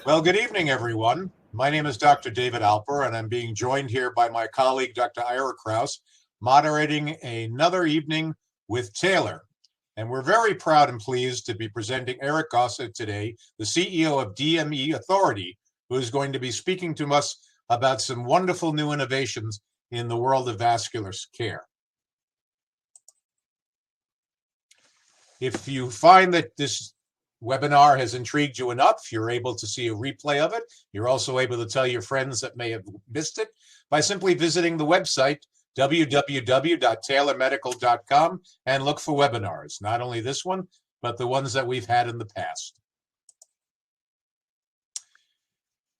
Well, good evening, everyone. My name is Dr. David Alper, and I'm being joined here by my colleague, Dr. Erick Gosse, moderating another evening with Taylor. And we're very proud and pleased to be presenting Erick Gosse today, the CEO of DME Authority, who is going to be speaking to us about some wonderful new innovations in the world of vascular care. If you find that this webinar has intrigued you enough, you're able to see a replay of it. You're also able to tell your friends that may have missed it by simply visiting the website, www.taylormedical.com, and look for webinars, not only this one, but the ones that we've had in the past.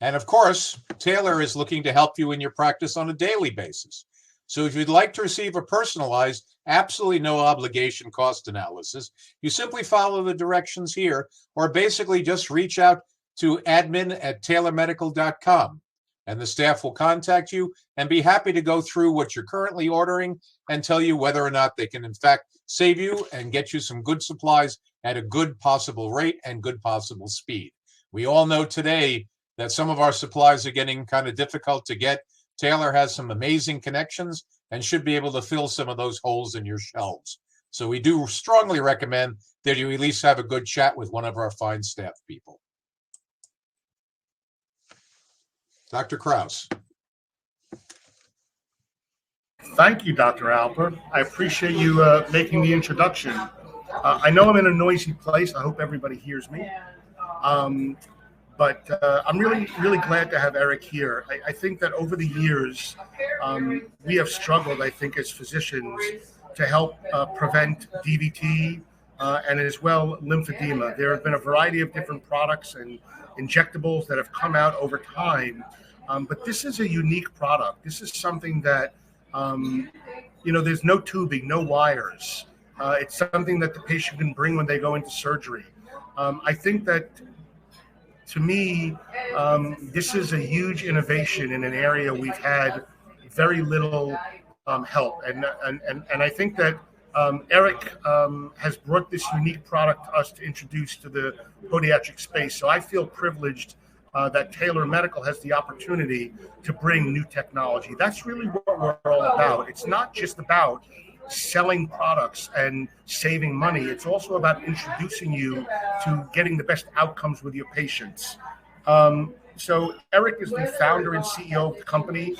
And of course, Taylor is looking to help you in your practice on a daily basis. So if you'd like to receive a personalized, absolutely no obligation cost analysis, you simply follow the directions here, or basically just reach out to admin@taylormedical.com, and the staff will contact you and be happy to go through what you're currently ordering and tell you whether or not they can in fact save you and get you some good supplies at a good possible rate and good possible speed. We all know today that some of our supplies are getting kind of difficult to get. Taylor has some amazing connections and should be able to fill some of those holes in your shelves. So we do strongly recommend that you at least have a good chat with one of our fine staff people. Dr. Gosse. Thank you, Dr. Alper. I appreciate you making the introduction. I know I'm in a noisy place. I hope everybody hears me. But I'm really glad to have Erick here. I think that over the years, we have struggled, I think, as physicians to help prevent DVT and as well lymphedema. There have been a variety of different products and injectables that have come out over time. But this is a unique product. This is something that, there's no tubing, no wires. It's something that the patient can bring when they go into surgery. I think that, to me, this is a huge innovation in an area we've had very little help. And I think that Erick has brought this unique product to us to introduce to the podiatric space. So I feel privileged that Taylor Medical has the opportunity to bring new technology. That's really what we're all about. It's not just about selling products and saving money. It's also about introducing you to getting the best outcomes with your patients. So Erick is the founder and CEO of the company.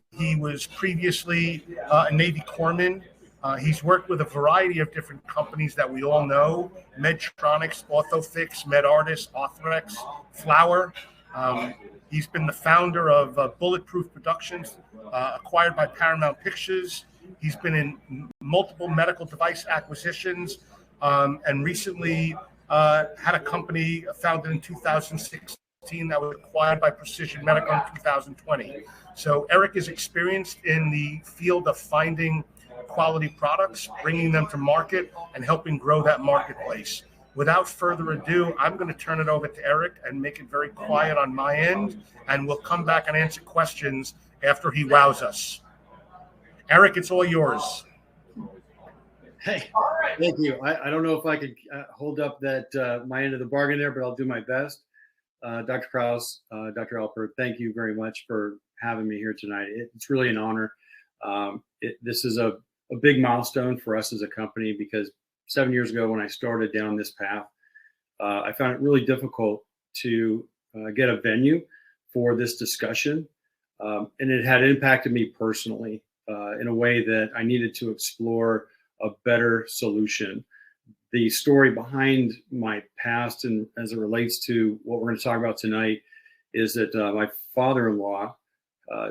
He was previously a Navy corpsman. He's worked with a variety of different companies that we all know: Medtronics, Orthofix, MedArtis, Arthrex, Flower. He's been the founder of Bulletproof Productions, acquired by Paramount Pictures. He's been in multiple medical device acquisitions, and recently had a company founded in 2016 that was acquired by Precision Medical in 2020. So Erick is experienced in the field of finding quality products, bringing them to market, and helping grow that marketplace. Without further ado, I'm going to turn it over to Erick and make it very quiet on my end, and we'll come back and answer questions after he wows us. Erick, it's all yours. Hey, thank you. I don't know if I could hold up that my end of the bargain there, but I'll do my best. Dr. Gosse, Dr. Alper, thank you very much for having me here tonight. It's really an honor. This is a big milestone for us as a company, because 7 years ago when I started down this path, I found it really difficult to get a venue for this discussion. And it had impacted me personally in a way that I needed to explore a better solution. The story behind my past, and as it relates to what we're going to talk about tonight, is that my father-in-law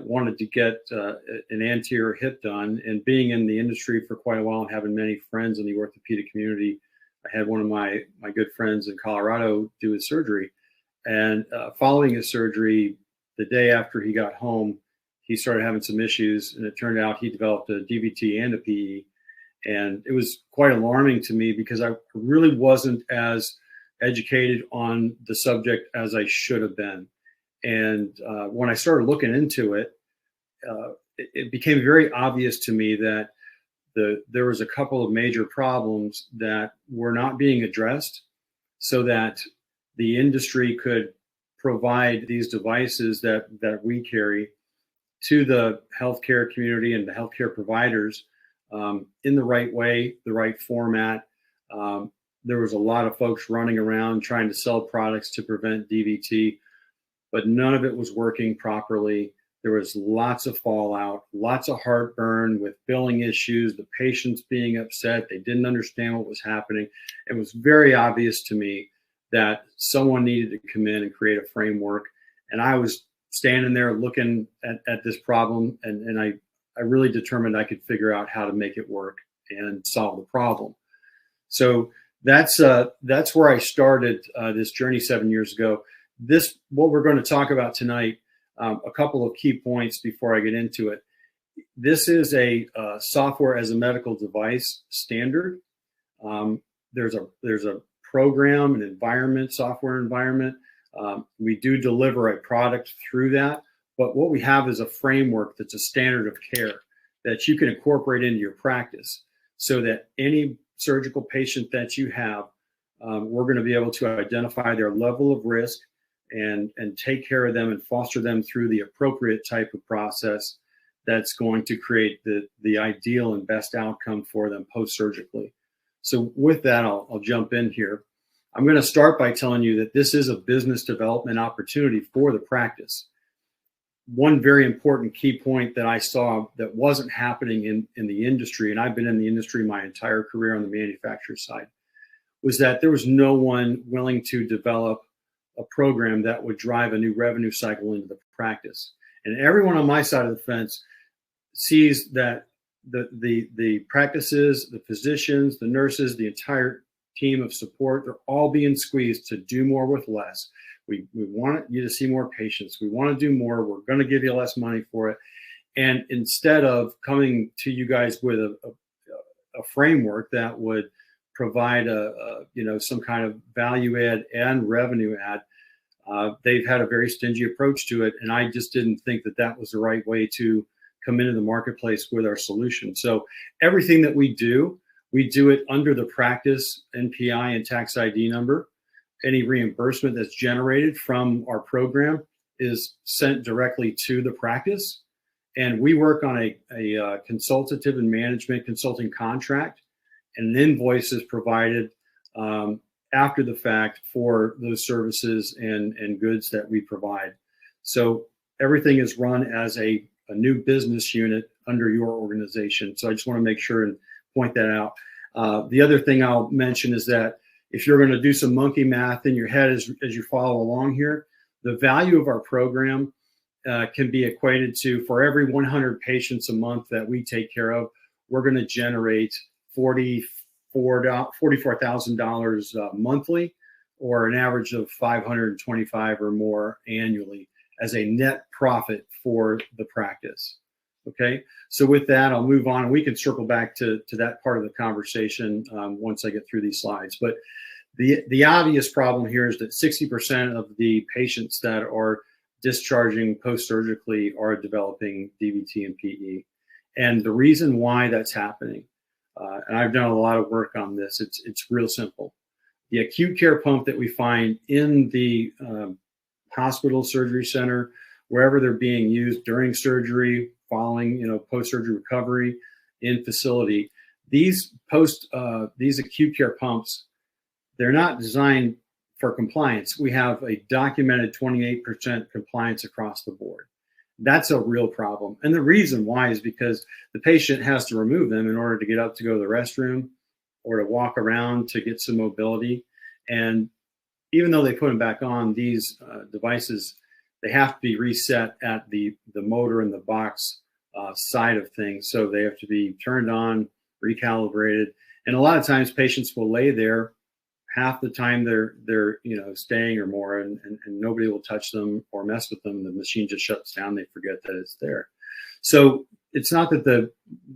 wanted to get an anterior hip done, and being in the industry for quite a while and having many friends in the orthopedic community, I had one of my good friends in Colorado do his surgery. And following his surgery, the day after he got home, he started having some issues, and it turned out he developed a DVT and a PE. And it was quite alarming to me, because I really wasn't as educated on the subject as I should have been. And when I started looking into it, it became very obvious to me that there was a couple of major problems that were not being addressed. so that the industry could provide these devices that we carry to the healthcare community and the healthcare providers in the right way, the right format. There was a lot of folks running around trying to sell products to prevent DVT, but none of it was working properly. There was lots of fallout, lots of heartburn with billing issues, the patients being upset. They didn't understand what was happening. It was very obvious to me that someone needed to come in and create a framework. And I was standing there looking at this problem, and I really determined I could figure out how to make it work and solve the problem. So that's where I started this journey 7 years ago. What we're going to talk about tonight, a couple of key points before I get into it. This is a software as a medical device standard. There's a program, an environment, software environment. We do deliver a product through that, but what we have is a framework that's a standard of care that you can incorporate into your practice, so that any surgical patient that you have, we're going to be able to identify their level of risk and take care of them and foster them through the appropriate type of process that's going to create the ideal and best outcome for them post-surgically. So with that, I'll jump in here. I'm going to start by telling you that this is a business development opportunity for the practice. One very important key point that I saw that wasn't happening in the industry, and I've been in the industry my entire career on the manufacturer side, was that there was no one willing to develop a program that would drive a new revenue cycle into the practice. And everyone on my side of the fence sees that the practices, the physicians, the nurses, the entire team of support, they're all being squeezed to do more with less. We want you to see more patients. We want to do more. We're going to give you less money for it. And instead of coming to you guys with a framework that would provide some kind of value add and revenue add, they've had a very stingy approach to it. And I just didn't think that was the right way to come into the marketplace with our solution. So everything that we do it under the practice NPI and tax ID number. Any reimbursement that's generated from our program is sent directly to the practice. And we work on a consultative and management consulting contract, and an invoice is provided after the fact for those services and goods that we provide. So everything is run as a new business unit under your organization. So I just want to make sure and point that out. The other thing I'll mention is that if you're going to do some monkey math in your head as you follow along here, the value of our program can be equated to, for every 100 patients a month that we take care of, we're going to generate $44,000 monthly, or an average of $525 or more annually as a net profit for the practice. Okay, so with that, I'll move on, and we can circle back to that part of the conversation once I get through these slides. But the obvious problem here is that 60% of the patients that are discharging post-surgically are developing DVT and PE. And the reason why that's happening, and I've done a lot of work on this, it's real simple. The acute care pump that we find in the hospital, surgery center, wherever they're being used during surgery, following post-surgery recovery in facility, these acute care pumps, they're not designed for compliance. We have a documented 28% compliance across the board. That's a real problem. And the reason why is because the patient has to remove them in order to get up to go to the restroom or to walk around to get some mobility. And even though they put them back on, these devices, they have to be reset at the motor and the box side of things. So they have to be turned on, recalibrated. And a lot of times patients will lay there half the time they're staying or more, and nobody will touch them or mess with them. The machine just shuts down. They forget that it's there. So it's not that the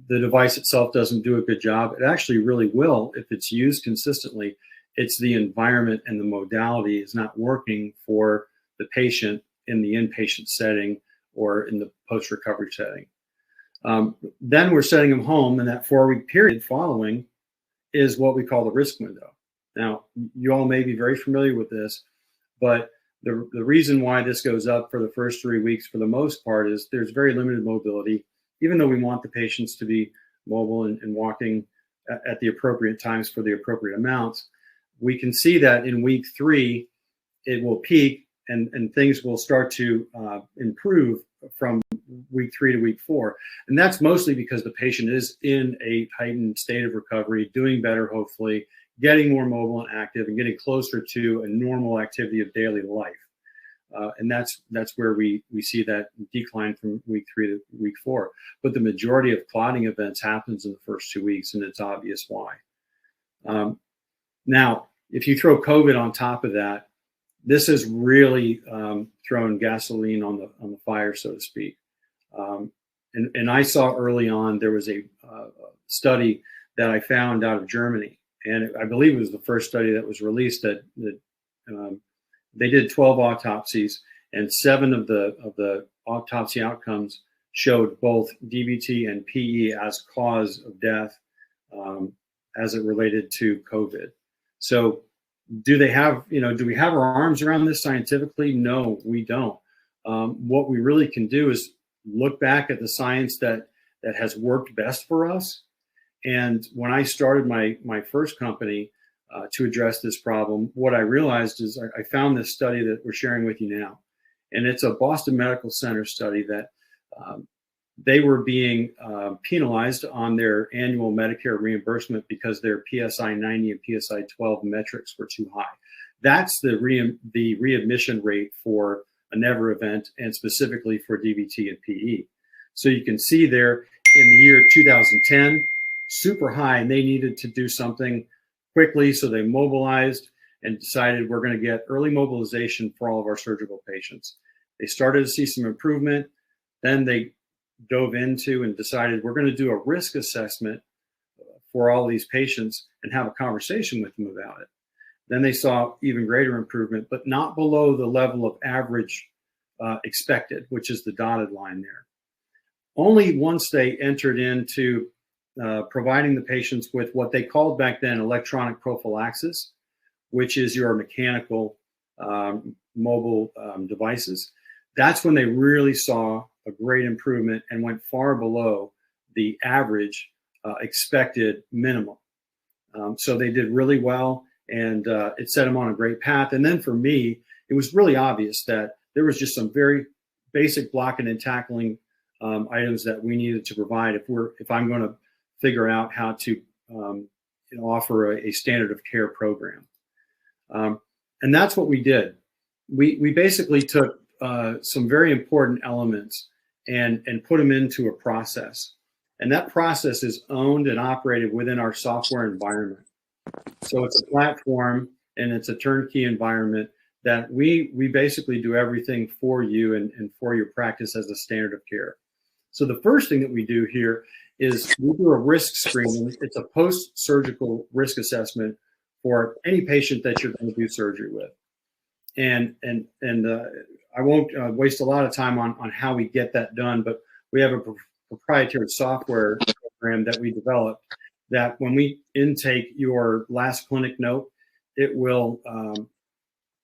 device itself doesn't do a good job. It actually really will if it's used consistently. It's the environment and the modality is not working for the patient in the inpatient setting or in the post-recovery setting. Then we're sending them home, and that 4-week period following is what we call the risk window. Now, you all may be very familiar with this, but the reason why this goes up for the first 3 weeks, for the most part, is there's very limited mobility. Even though we want the patients to be mobile and walking at the appropriate times for the appropriate amounts, we can see that in week 3, it will peak and things will start to improve from week 3 to week 4. And that's mostly because the patient is in a heightened state of recovery, doing better, hopefully, getting more mobile and active, and getting closer to a normal activity of daily life. And that's where we see that decline from week 3 to week 4. But the majority of clotting events happens in the first 2 weeks, and it's obvious why. Now, if you throw COVID on top of that, this has really thrown gasoline on the fire, so to speak. And I saw early on there was a study that I found out of Germany, and I believe it was the first study that was released that they did 12 autopsies, and 7 of the autopsy outcomes showed both DVT and PE as cause of death as it related to COVID. So do we have our arms around this scientifically? No, we don't. What we really can do is look back at the science that has worked best for us. And when I started my first company to address this problem, what I realized is I found this study that we're sharing with you now. And it's a Boston Medical Center study that they were being penalized on their annual Medicare reimbursement because their PSI 90 and PSI 12 metrics were too high. That's the readmission rate for a never event, and specifically for DVT and PE. So you can see there in the year 2010, super high, and they needed to do something quickly. So they mobilized and decided we're going to get early mobilization for all of our surgical patients. They started to see some improvement. Then they dove into and decided we're going to do a risk assessment for all these patients and have a conversation with them about it. Then they saw even greater improvement, but not below the level of average expected, which is the dotted line there. Only once they entered into providing the patients with what they called back then electronic prophylaxis, which is your mechanical mobile devices, that's when they really saw a great improvement and went far below the average expected minimum. So they did really well, and it set them on a great path. And then for me, it was really obvious that there was just some very basic blocking and tackling items that we needed to provide if I'm going to figure out how to offer a standard of care program. And that's what we did. We basically took some very important elements and put them into a process. And that process is owned and operated within our software environment. So it's a platform and it's a turnkey environment that we basically do everything for you and for your practice as a standard of care. So the first thing that we do here is we do a risk screening. It's a post-surgical risk assessment for any patient that you're going to do surgery with. And I won't waste a lot of time on how we get that done, but we have a proprietary software program that we developed that when we intake your last clinic note, it will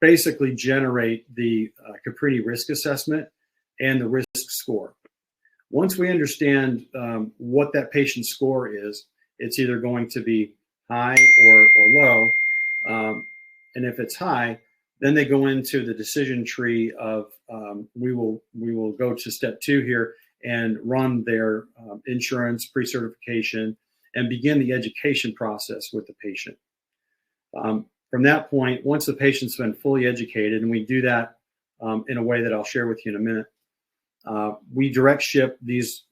basically generate the Capri risk assessment and the risk score. Once we understand what that patient's score is, it's either going to be high or low. And if it's high, then they go into the decision tree of we will go to step 2 here and run their insurance pre-certification and begin the education process with the patient. From that point, once the patient's been fully educated, and we do that in a way that I'll share with you in a minute, we direct ship these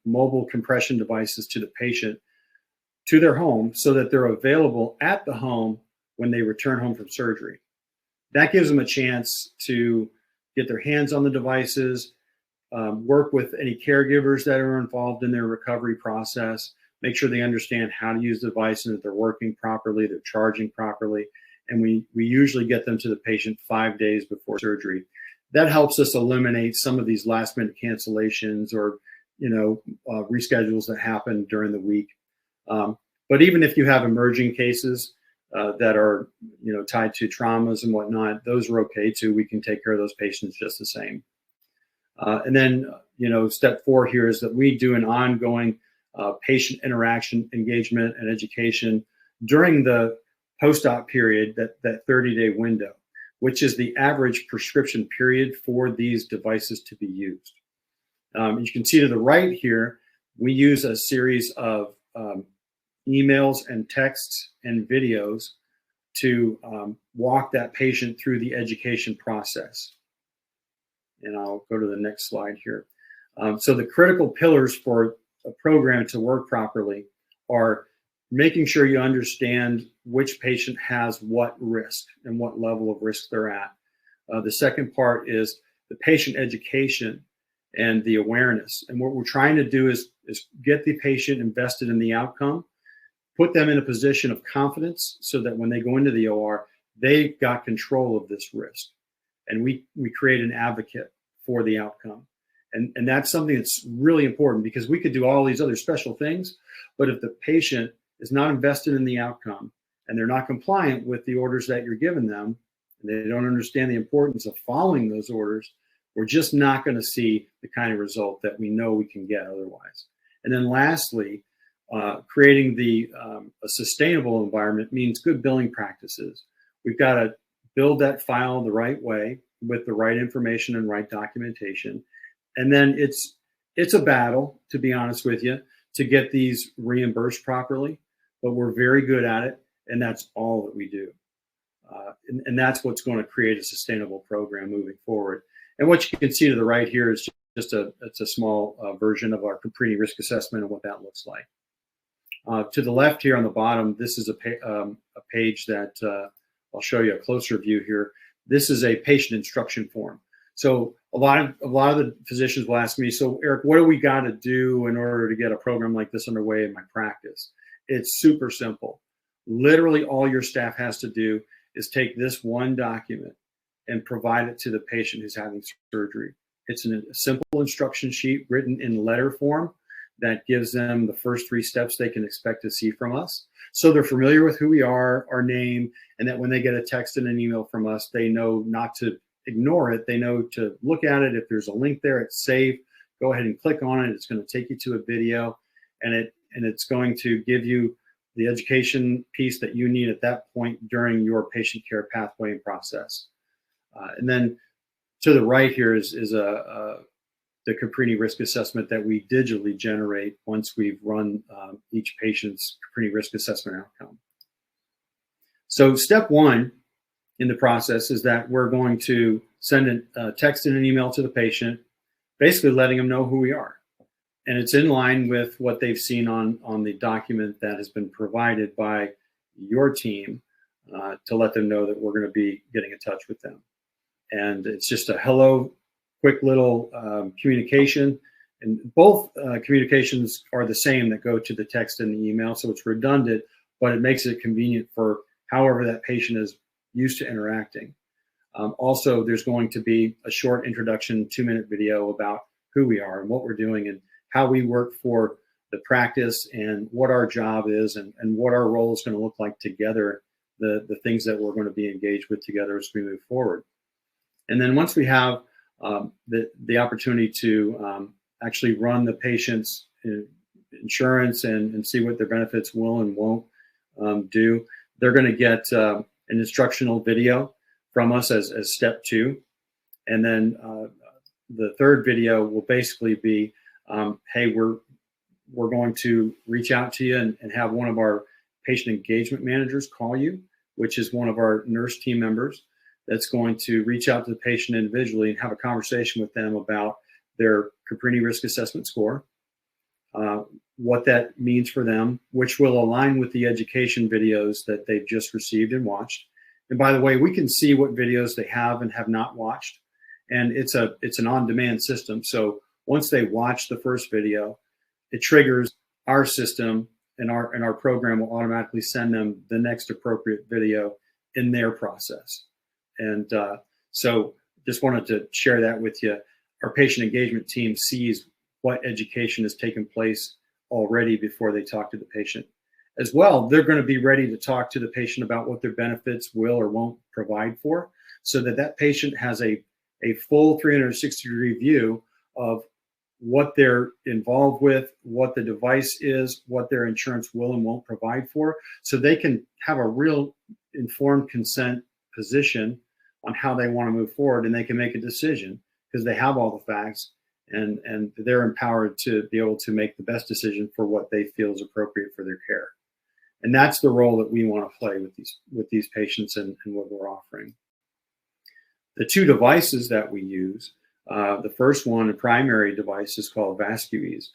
mobile compression devices to the patient to their home so that they're available at the home when they return home from surgery. That gives them a chance to get their hands on the devices, work with any caregivers that are involved in their recovery process, make sure they understand how to use the device and that they're working properly, they're charging properly. And we usually get them to the patient 5 days before surgery. That helps us eliminate some of these last minute cancellations or, reschedules that happen during the week. But even if you have emerging cases, that are, tied to traumas and whatnot, those are okay too. We can take care of those patients just the same. And then, step 4 here is that we do an ongoing patient interaction, engagement, and education during the post-op period, that 30-day window, which is the average prescription period for these devices to be used. You can see to the right here, we use a series of emails and texts and videos to walk that patient through the education process. And I'll go to the next slide here. So the critical pillars for a program to work properly are making sure you understand which patient has what risk and what level of risk they're at. The second part is the patient education and the awareness. And what we're trying to do is get the patient invested in the outcome, put them in a position of confidence so that when they go into the OR, they've got control of this risk. And we create an advocate for the outcome. And that's something that's really important, because we could do all these other special things, but if the patient is not invested in the outcome and they're not compliant with the orders that you're giving them, and they don't understand the importance of following those orders, we're just not going to see the kind of result that we know we can get otherwise. And then lastly, creating a sustainable environment means good billing practices. We've got to build that file the right way with the right information and right documentation. And then it's a battle, to be honest with you, to get these reimbursed properly, but we're very good at it, and that's all that we do. And that's what's going to create a sustainable program moving forward. And what you can see to the right here is it's a small version of our Capri risk assessment and what that looks like. To the left here on the bottom, this is a page that I'll show you a closer view here. This is a patient instruction form. So a lot of the physicians will ask me, so Eric, what do we got to do in order to get a program like this underway in my practice? It's super simple. Literally all your staff has to do is take this one document and provide it to the patient who's having surgery. It's a simple instruction sheet written in letter form that gives them the first 3 steps they can expect to see from us. So they're familiar with who we are, our name, and that when they get a text and an email from us, they know not to ignore it. They know to look at it. If there's a link there, it's safe. Go ahead and click on it. It's going to take you to a video, and it's going to give you the education piece that you need at that point during your patient care pathway and process. And then to the right here is the Capri risk assessment that we digitally generate once we've run each patient's Capri risk assessment outcome. So step 1 in the process is that we're going to send a text and an email to the patient, basically letting them know who we are. And it's in line with what they've seen on the document that has been provided by your team to let them know that we're going to be getting in touch with them. And it's just a hello, quick little communication. And both communications are the same that go to the text and the email. So it's redundant, but it makes it convenient for however that patient is used to interacting. Also, there's going to be a short introduction, 2-minute video about who we are and what we're doing and how we work for the practice and what our job is and what our role is going to look like together, the things that we're going to be engaged with together as we move forward. And then once we have the opportunity to actually run the patient's insurance and see what their benefits will and won't do, they're going to get an instructional video from us as step 2. And then the third video will basically be, hey, we're going to reach out to you and have one of our patient engagement managers call you, which is one of our nurse team members that's going to reach out to the patient individually and have a conversation with them about their Capri risk assessment score, what that means for them, which will align with the education videos that they've just received and watched. And by the way, we can see what videos they have and have not watched. And it's an on-demand system. So once they watch the first video, it triggers our system, and our program will automatically send them the next appropriate video in their process. And so just wanted to share that with you. Our patient engagement team sees what education has taken place already before they talk to the patient. As well, they're going to be ready to talk to the patient about what their benefits will or won't provide for, so that that patient has a full 360-degree view of what they're involved with, what the device is, what their insurance will and won't provide for, so they can have a real informed consent position on how they want to move forward, and they can make a decision because they have all the facts, and they're empowered to be able to make the best decision for what they feel is appropriate for their care. And that's the role that we want to play with these patients and what we're offering. The two devices that we use, the first one, a primary device, is called VascuEase.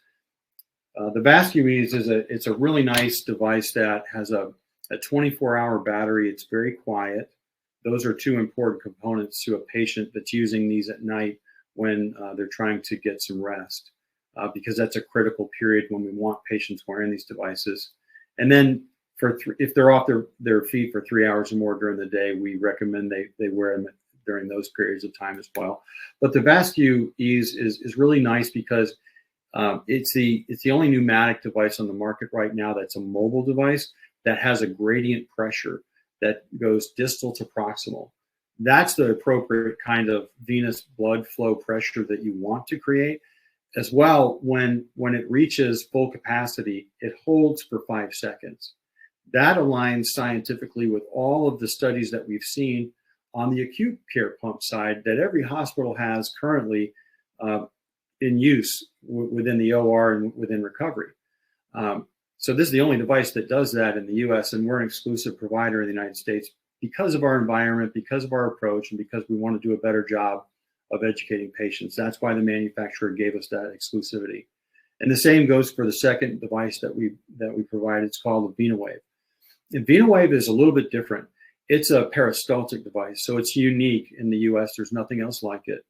The VascuEase it's a really nice device that has a 24-hour battery. It's very quiet. Those are two important components to a patient that's using these at night when they're trying to get some rest, because that's a critical period when we want patients wearing these devices. And then if they're off their feet for 3 hours or more during the day, we recommend they wear them during those periods of time as well. But the VascuEase is really nice because it's the only pneumatic device on the market right now that's a mobile device that has a gradient pressure that goes distal to proximal. That's the appropriate kind of venous blood flow pressure that you want to create. As well, when it reaches full capacity, it holds for 5 seconds. That aligns scientifically with all of the studies that we've seen on the acute care pump side that every hospital has currently in use within the OR and within recovery. So this is the only device that does that in the US, and we're an exclusive provider in the United States because of our environment, because of our approach, and because we want to do a better job of educating patients. That's why the manufacturer gave us that exclusivity. And the same goes for the second device that we provide. It's called the VenaWave. And VenaWave is a little bit different. It's a peristaltic device, so it's unique in the US. There's nothing else like it.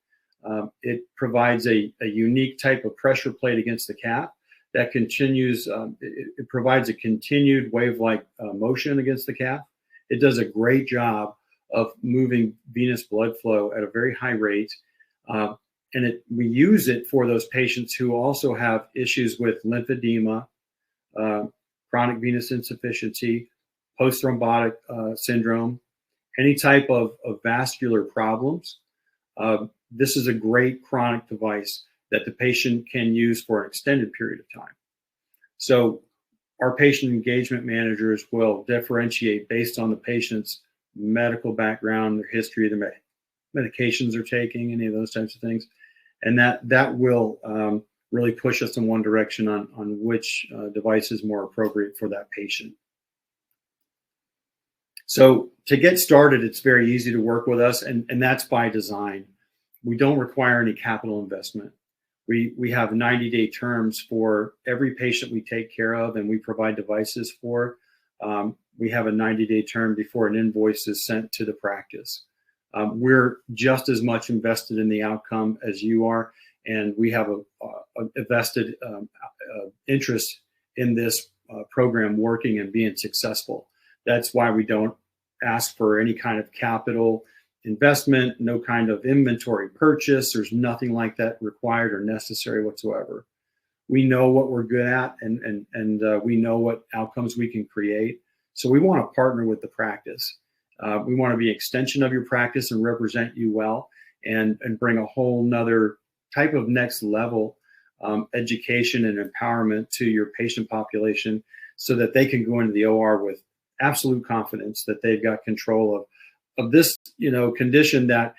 It provides a unique type of pressure plate against the calf that continues, it provides a continued wave-like motion against the calf. It does a great job of moving venous blood flow at a very high rate. And we use it for those patients who also have issues with lymphedema, chronic venous insufficiency, post-thrombotic syndrome, any type of vascular problems. This is a great chronic device that the patient can use for an extended period of time. So our patient engagement managers will differentiate based on the patient's medical background, their history, their medications they're taking, any of those types of things. And that will really push us in one direction on which device is more appropriate for that patient. So to get started, it's very easy to work with us, and that's by design. We don't require any capital investment. We have 90-day terms for every patient we take care of and we provide devices for. We have a 90-day term before an invoice is sent to the practice. We're just as much invested in the outcome as you are, and we have a vested interest in this program working and being successful. That's why we don't ask for any kind of capital investment, no kind of inventory purchase. There's nothing like that required or necessary whatsoever. We know what we're good at, and we know what outcomes we can create. So we want to partner with the practice. We want to be an extension of your practice and represent you well, and bring a whole nother type of next level education and empowerment to your patient population, so that they can go into the OR with absolute confidence that they've got control of this, condition that,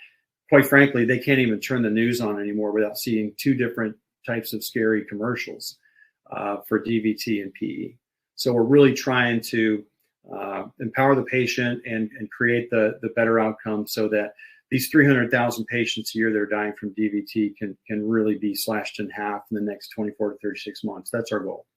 quite frankly, they can't even turn the news on anymore without seeing two different types of scary commercials for DVT and PE. So we're really trying to empower the patient and create the better outcome, so that these 300,000 patients a year that are dying from DVT can really be slashed in half in the next 24 to 36 months. That's our goal.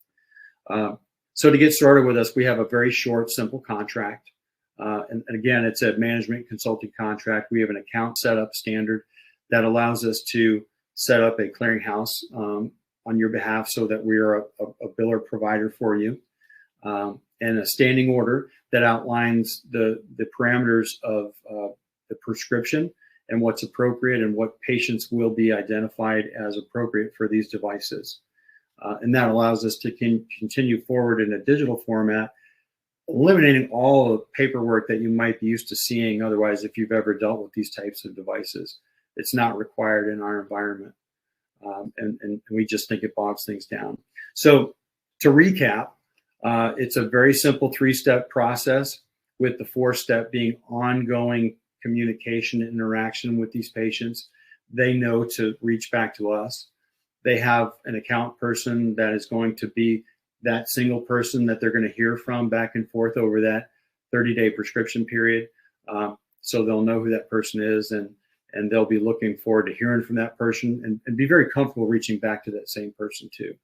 So to get started with us, we have a very short, simple contract. And again, it's a management consulting contract. We have an account setup standard that allows us to set up a clearinghouse on your behalf, so that we are a biller provider for you, and a standing order that outlines the parameters of the prescription and what's appropriate and what patients will be identified as appropriate for these devices. And that allows us to continue forward in a digital format eliminating all the paperwork that you might be used to seeing otherwise if you've ever dealt with these types of devices. It's not required in our environment. And we just think it bogs things down. So to recap, it's a very simple 3-step process, with the 4th step being ongoing communication and interaction with these patients. They know to reach back to us. They have an account person that is going to be that single person that they're going to hear from back and forth over that 30-day prescription period. So they'll know who that person is, and they'll be looking forward to hearing from that person, and be very comfortable reaching back to that same person too.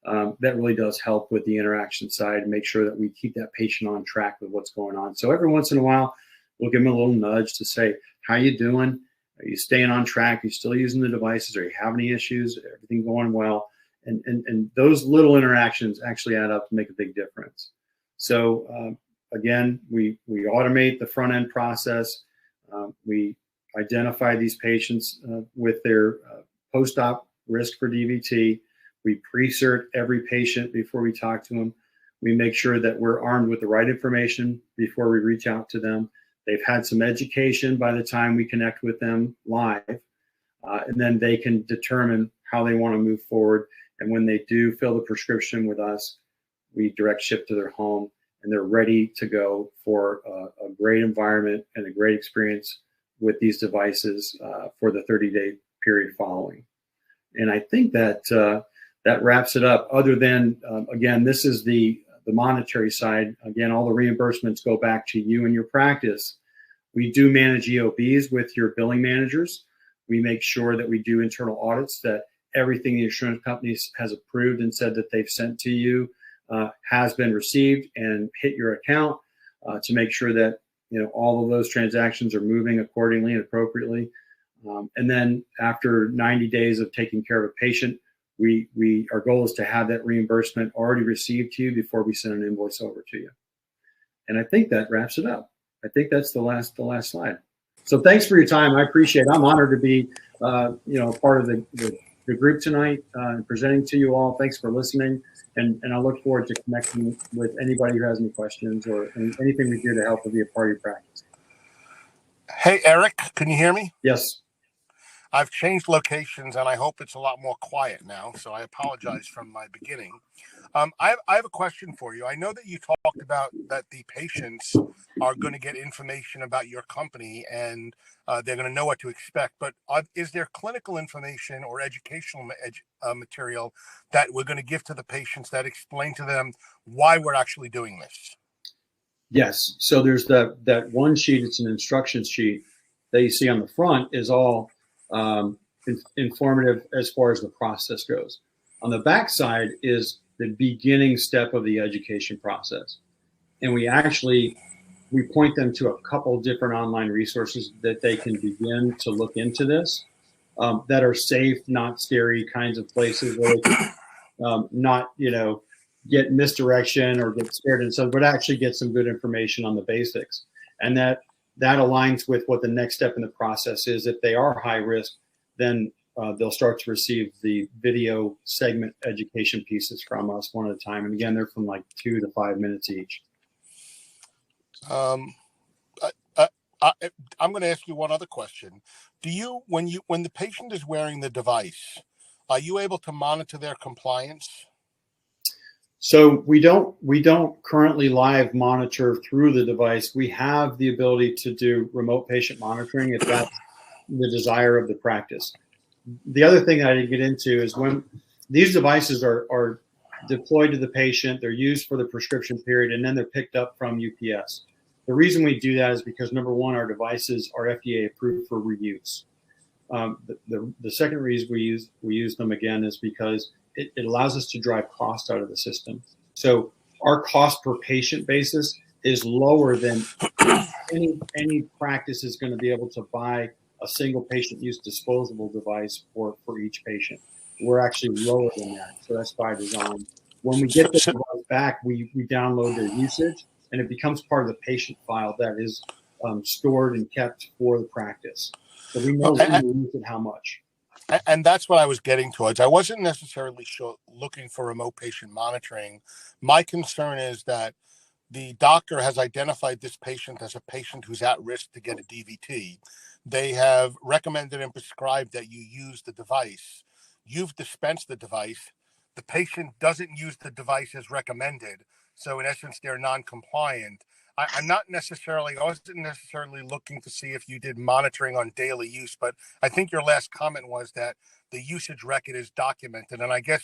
That really does help with the interaction side and make sure that we keep that patient on track with what's going on. So every once in a while, we'll give them a little nudge to say, how you doing? Are you staying on track? Are you still using the devices? Are you having any issues? Everything going well? And those little interactions actually add up to make a big difference. So again, we automate the front end process. We identify these patients with their post-op risk for DVT. We pre-cert every patient before we talk to them. We make sure that we're armed with the right information before we reach out to them. They've had some education by the time we connect with them live, and then they can determine how they want to move forward. And when they do fill the prescription with us, we direct ship to their home, and they're ready to go for a great environment and a great experience with these devices for the 30-day period following. And I think that that wraps it up. Other than, again, this is the monetary side. Again, all the reimbursements go back to you and your practice. We do manage EOBs with your billing managers. We make sure that we do internal audits, that everything the insurance companies has approved and said that they've sent to you has been received and hit your account, to make sure that all of those transactions are moving accordingly and appropriately. And then after 90 days of taking care of a patient, our goal is to have that reimbursement already received to you before we send an invoice over to you. And I think that wraps it up. I think that's the last slide. So thanks for your time. I appreciate it. I'm honored to be part of the group tonight and presenting to you all. Thanks for listening. And I look forward to connecting with anybody who has any questions or anything we do to help with be a part of your practice. Hey, Eric, can you hear me? Yes. I've changed locations, and I hope it's a lot more quiet now, so I apologize from my beginning. I have a question for you. I know that you talked about that the patients are going to get information about your company, and they're going to know what to expect, but is there clinical information or educational material that we're going to give to the patients that explain to them why we're actually doing this? Yes. So there's that one sheet, it's an instruction sheet that you see on the front is all informative as far as the process goes. On the back side is the beginning step of the education process. And we point them to a couple different online resources that they can begin to look into this, that are safe, not scary kinds of places where they can not, get misdirection or get scared and stuff, but actually get some good information on the basics. And that aligns with what the next step in the process is. If they are high risk, then they'll start to receive the video segment education pieces from us one at a time. And again, they're from like 2 to 5 minutes each. I'm going to ask you one other question. Do you, when the patient is wearing the device, are you able to monitor their compliance? So we don't currently live monitor through the device. We have the ability to do remote patient monitoring if that's the desire of the practice. The other thing I didn't get into is when these devices are deployed to the patient, they're used for the prescription period, and then they're picked up from UPS. The reason we do that is because, number one, our devices are FDA approved for reuse. The second reason we use them again is because it allows us to drive cost out of the system. So our cost per patient basis is lower than any practice is going to be able to buy a single patient use disposable device for each patient. We're actually lower than that. So that's by design. When we get the device back, we download their usage, and it becomes part of the patient file that is stored and kept for the practice. So we know when we use it, how much. And that's what I was getting towards. I wasn't necessarily looking for remote patient monitoring. My concern is that the doctor has identified this patient as a patient who's at risk to get a DVT. They have recommended and prescribed that you use the device. You've dispensed the device. The patient doesn't use the device as recommended. So in essence, they're non-compliant. I wasn't necessarily looking to see if you did monitoring on daily use, but I think your last comment was that the usage record is documented. And I guess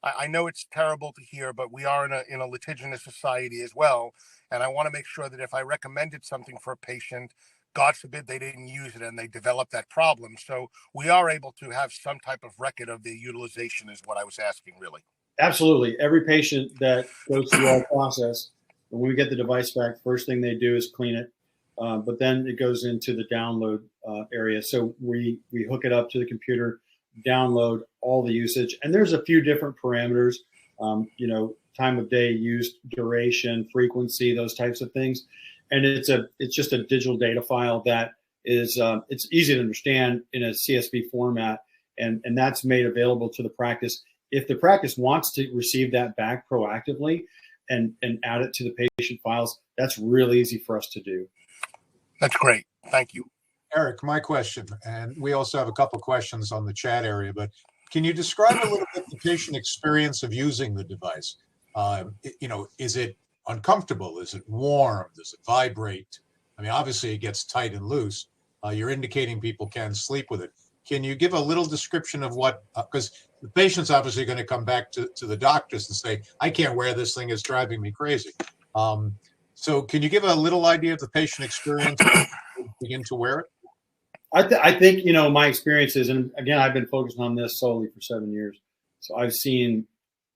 I know it's terrible to hear, but we are in a litigious society as well. And I want to make sure that if I recommended something for a patient, God forbid they didn't use it and they developed that problem. So we are able to have some type of record of the utilization is what I was asking, really. Absolutely. Every patient that goes through our process, when we get the device back, first thing they do is clean it. But then it goes into the download area. So we hook it up to the computer, download all the usage. And there's a few different parameters, time of day used, duration, frequency, those types of things. And it's just a digital data file that is it's easy to understand in a CSV format, and that's made available to the practice. If the practice wants to receive that back proactively and add it to the patient files, that's really easy for us to do. That's great. Thank you. Eric, my question, and we also have a couple questions on the chat area, but can you describe a little bit the patient experience of using the device? Is it uncomfortable? Is it warm? Does it vibrate? I mean, obviously it gets tight and loose. You're indicating people can sleep with it. Can you give a little description of what, because the patient's obviously going to come back to the doctors and say, I can't wear this thing, it's driving me crazy. So can you give a little idea of the patient experience when you begin to wear it? I think, my experiences, and again, I've been focused on this solely for 7 years. So I've seen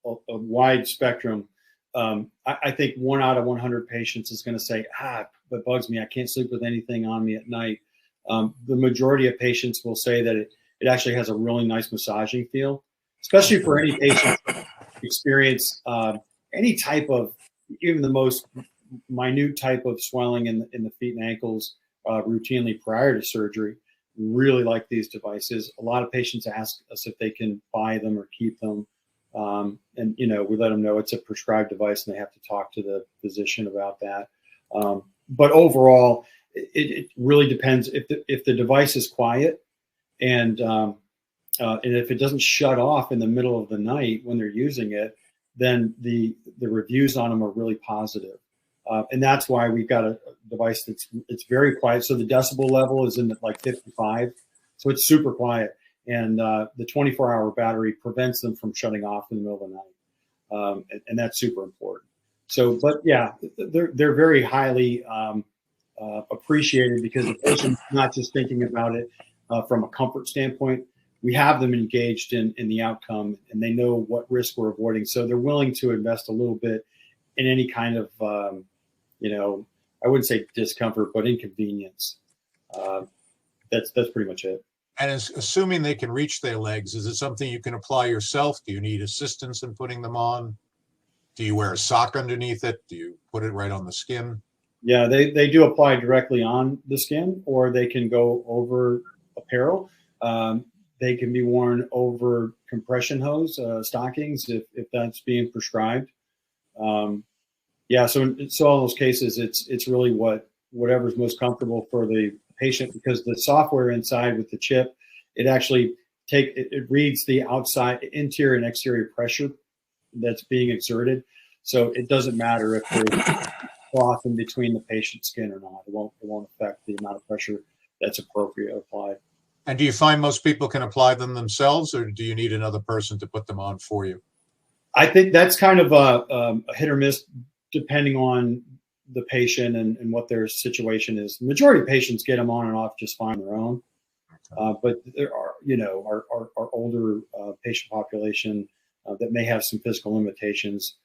a wide spectrum. I think 1 out of 100 patients is going to say, that bugs me. I can't sleep with anything on me at night. The majority of patients will say that it actually has a really nice massaging feel, especially for any patient experience any type of, even the most minute type of swelling in the feet and ankles routinely prior to surgery. Really like these devices. A lot of patients ask us if they can buy them or keep them. And we let them know it's a prescribed device and they have to talk to the physician about that. But overall, it really depends. If the device is quiet and if it doesn't shut off in the middle of the night when they're using it, then the reviews on them are really positive. And that's why we've got a device it's very quiet. So the decibel level is in like 55. So it's super quiet. And the 24-hour battery prevents them from shutting off in the middle of the night. And that's super important. So, but yeah, they're very highly appreciated because the patient's not just thinking about it from a comfort standpoint. We have them engaged in the outcome and they know what risk we're avoiding. So they're willing to invest a little bit in any kind of, I wouldn't say discomfort, but inconvenience. That's pretty much it. And assuming they can reach their legs, is it something you can apply yourself? Do you need assistance in putting them on? Do you wear a sock underneath it? Do you put it right on the skin? Yeah, they do apply directly on the skin, or they can go over apparel. They can be worn over compression hose, stockings, if that's being prescribed. So in all those cases, it's really whatever's most comfortable for the patient, because the software inside with the chip, it actually it reads the outside, interior and exterior pressure that's being exerted. So it doesn't matter if there's cloth in between the patient's skin or not. It won't affect the amount of pressure that's appropriate applied. And do you find most people can apply them themselves, or do you need another person to put them on for you? I think that's kind of a hit or miss depending on the patient and what their situation is. The majority of patients get them on and off just fine on their own. But there are, our older patient population that may have some physical limitations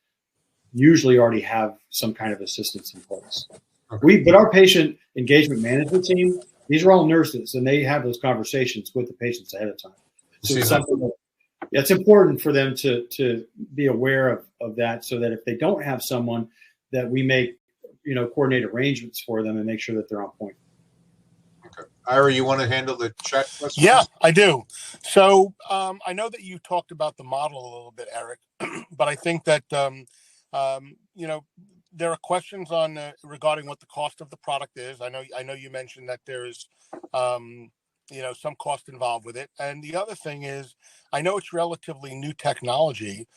usually already have some kind of assistance in place. Okay. But our patient engagement management team, these are all nurses, and they have those conversations with the patients ahead of time. So it's something it's important for them to be aware of that, so that if they don't have someone, that we make, coordinate arrangements for them and make sure that they're on point. Okay. Ira, you want to handle the chat questions? Yeah, I do. So I know that you talked about the model a little bit, Eric, but I think that, there are questions on regarding what the cost of the product is. I know you mentioned that there is some cost involved with it. And the other thing is, I know it's relatively new technology,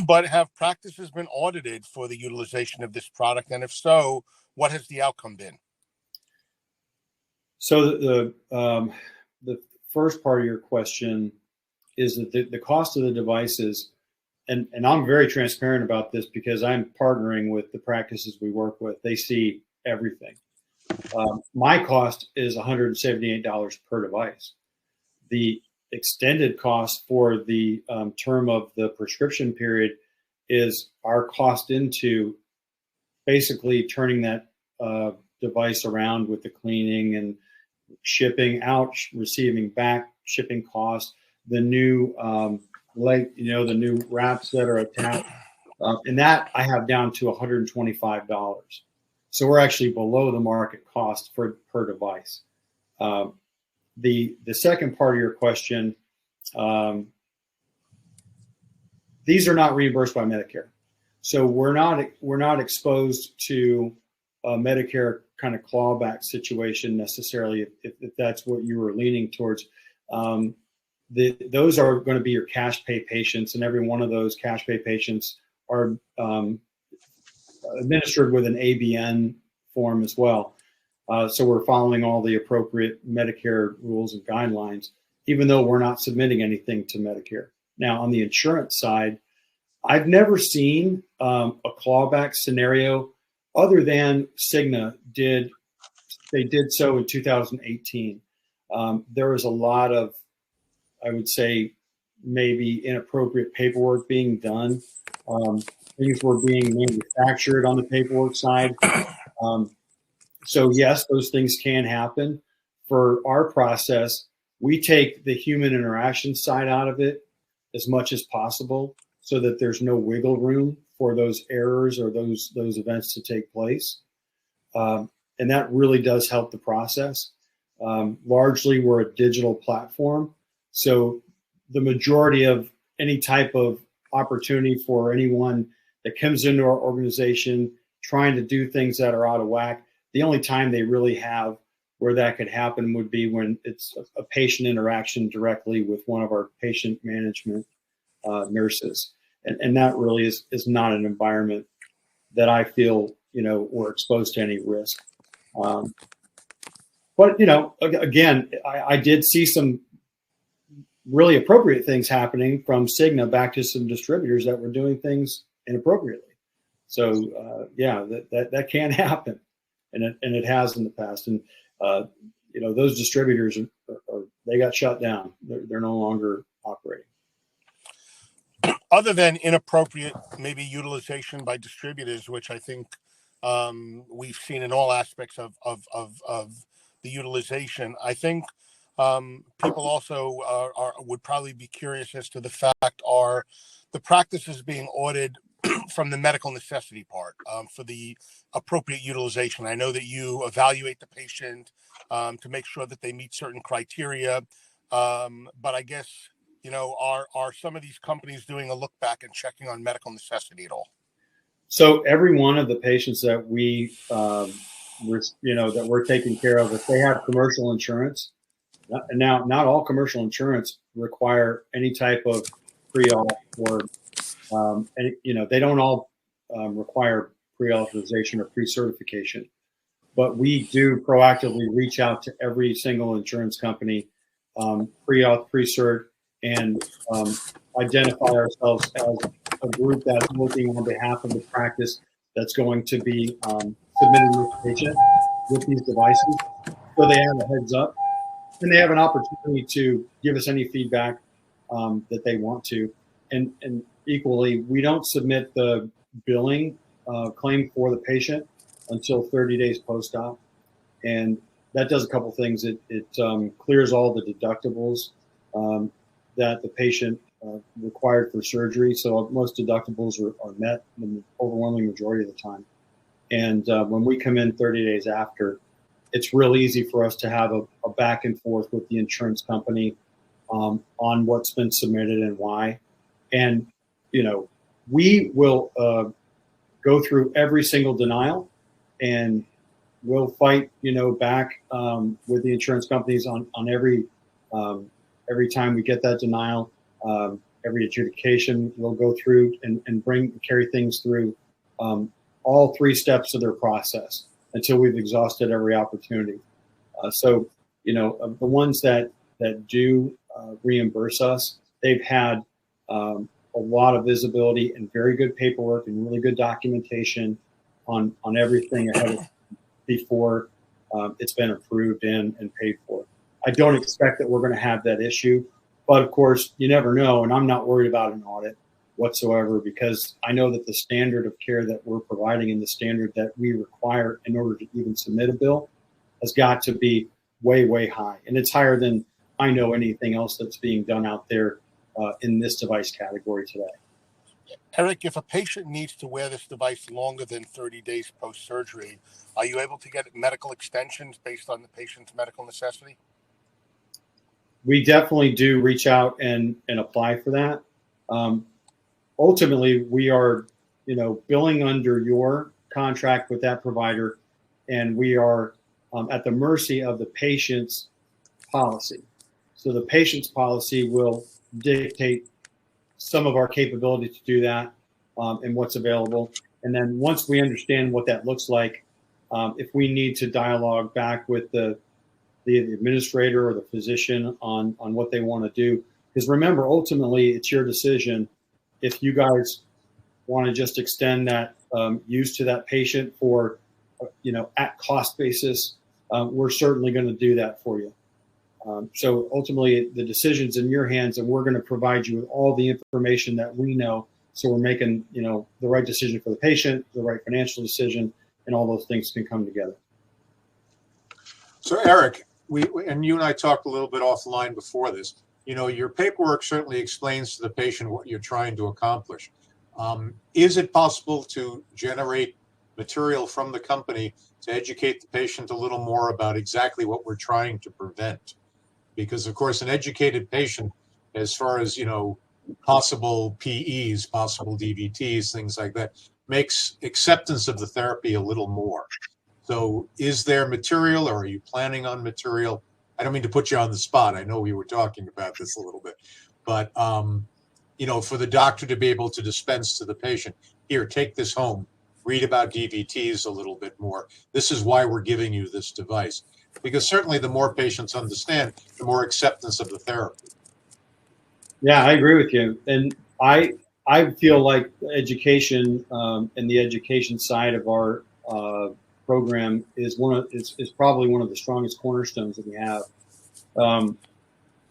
but have practices been audited for the utilization of this product? And if so, what has the outcome been? So the first part of your question is that the cost of the devices, and I'm very transparent about this because I'm partnering with the practices we work with. They see everything. My cost is $178 per device. The extended cost for the term of the prescription period is our cost into basically turning that device around with the cleaning and shipping out, receiving back, shipping costs, the new the new wraps that are attached, and that I have down to $125. So we're actually below the market cost per device. The second part of your question, these are not reimbursed by Medicare, so we're not exposed to a Medicare kind of clawback situation necessarily. If that's what you were leaning towards, those are going to be your cash pay patients, and every one of those cash pay patients are administered with an ABN form as well. So we're following all the appropriate Medicare rules and guidelines, even though we're not submitting anything to Medicare. Now, on the insurance side, I've never seen a clawback scenario other than Cigna did. They did so in 2018. There was a lot of, I would say, maybe inappropriate paperwork being done. Things were being manufactured on the paperwork side. So yes, those things can happen. For our process, we take the human interaction side out of it as much as possible so that there's no wiggle room for those errors or those events to take place. And that really does help the process. Largely, we're a digital platform. So the majority of any type of opportunity for anyone that comes into our organization trying to do things that are out of whack, the only time they really have where that could happen would be when it's a patient interaction directly with one of our patient management nurses. And that really is not an environment that I feel, we're exposed to any risk. But, again, I did see some really appropriate things happening from Cigna back to some distributors that were doing things inappropriately. So that can happen, and it has in the past. And those distributors they got shut down. They're no longer operating. Other than inappropriate maybe utilization by distributors, which I think we've seen in all aspects of the utilization, I think people also would probably be curious as to the fact, are the practices being audited from the medical necessity part for the appropriate utilization? I know that you evaluate the patient to make sure that they meet certain criteria, but I guess, are some of these companies doing a look back and checking on medical necessity at all? So every one of the patients that we, that we're taking care of, if they have commercial insurance, now not all commercial insurance require any type of pre-auth or, they don't all require pre-authorization or pre-certification, but we do proactively reach out to every single insurance company, pre-auth, pre-cert, and identify ourselves as a group that's working on behalf of the practice that's going to be submitting this patient with these devices, so they have a heads up and they have an opportunity to give us any feedback that they want to. And equally, we don't submit the billing claim for the patient until 30 days post-op, and that does a couple things. It clears all the deductibles that the patient required for surgery. So most deductibles are met in the overwhelming majority of the time. And when we come in 30 days after, it's real easy for us to have a back and forth with the insurance company on what's been submitted and why. And, we will go through every single denial, and we'll fight, back with the insurance companies on every time we get that denial. Every adjudication we'll go through and carry things through all 3 steps of their process until we've exhausted every opportunity. So, the ones that do reimburse us, they've had a lot of visibility and very good paperwork and really good documentation on everything ahead of before it's been approved and paid for. I don't expect that we're going to have that issue, but of course, you never know. And I'm not worried about an audit whatsoever, because I know that the standard of care that we're providing and the standard that we require in order to even submit a bill has got to be way, way high. And it's higher than I know anything else that's being done out there in this device category today. Erick, if a patient needs to wear this device longer than 30 days post-surgery, are you able to get medical extensions based on the patient's medical necessity? We definitely do reach out and apply for that. Ultimately, we are, billing under your contract with that provider, and we are at the mercy of the patient's policy. So the patient's policy will dictate some of our capability to do that and what's available. And then once we understand what that looks like, if we need to dialogue back with the administrator or the physician on what they want to do, because remember, ultimately, it's your decision. If you guys want to just extend that use to that patient for, at cost basis, we're certainly going to do that for you. So ultimately, the decision's in your hands, and we're going to provide you with all the information that we know, so we're making, the right decision for the patient, the right financial decision, and all those things can come together. So, Erick, and you and I talked a little bit offline before this. Your paperwork certainly explains to the patient what you're trying to accomplish. Is it possible to generate material from the company to educate the patient a little more about exactly what we're trying to prevent? Because, of course, an educated patient, as far as, possible PEs, possible DVTs, things like that, makes acceptance of the therapy a little more. So is there material, or are you planning on material? I don't mean to put you on the spot. I know we were talking about this a little bit, but, for the doctor to be able to dispense to the patient, here, take this home, read about DVTs a little bit more. This is why we're giving you this device. Because certainly the more patients understand, the more acceptance of the therapy. Yeah, I agree with you. And I feel like education and the education side of our program is probably one of the strongest cornerstones that we have.